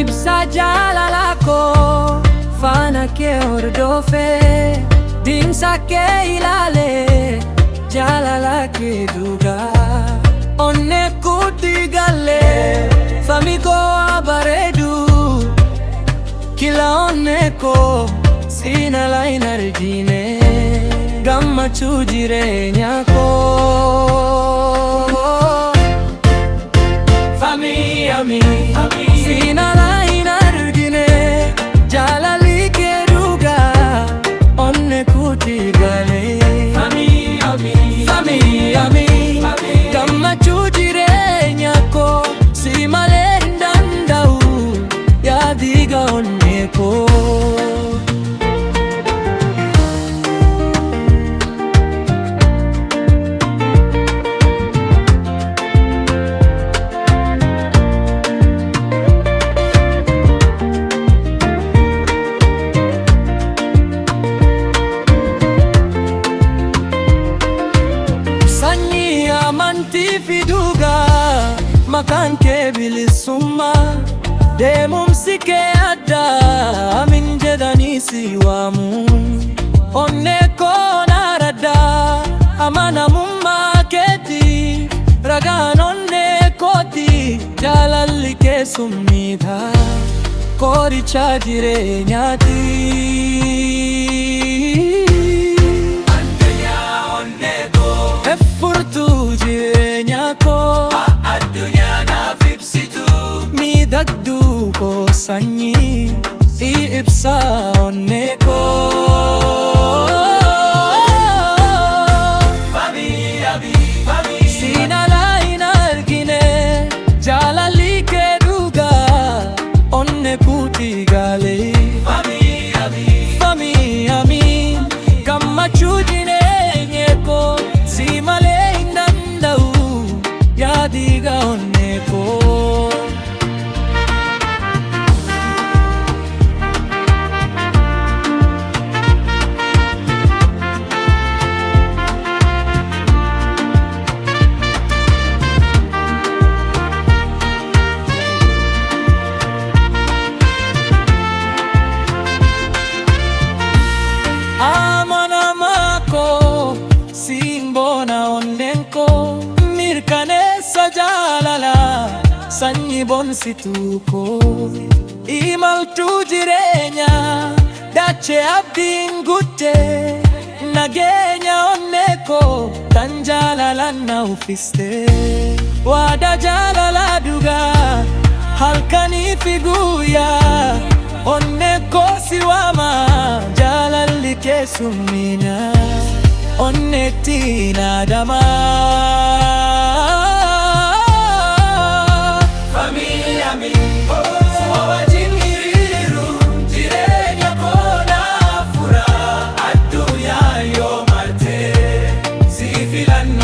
ibsa jaalala koo faana kee hordofee deemsa kee ilaalee jaalala kee dhugaa onnee kutti galee Fahmi koo bareedu kila onnee koo sina lain argine gammachuu jireenya koo Fahmi Amin sina lain argine jaalali kee dhugaa onnee kutti galee Fahmi Amin gammachuu jireenya koo si malee hin danda'u yaadiga onnee koo amantii fi dhugaa maqaan kee bilisummaa deemumsi kee addaa Amin jedhanii si waamu onnee koo naaraddaa amanamummaa keetiif ragaan onnee kooti jaalalli kee summiidha qoricha jireenyaati furtuu jireenya koo addunyaa naaf ibsitu miidhagduu koo sanyii ibsa onnee koo Fahmi sina lain argine jaalali kee dhugaa onnee kutti galee Fahmi Amin gammachuu jireenya koo si malee hin danda'u yaadiga onnee koo mirkaneessa jaalala sanyii bonsituu koo imaltuu jireenya dachee abdiin guuttee nageenya onnee koo kan jaalalaan na uffistee waada jaalala dhugaa halkanii fi guyyaa onnee koo si waama jaalalli kee summiina onneetti naadamaa Fahmi Amin suma wajjin hiriiru jireenya koo naaf fura addunyaa yoo marte si filanna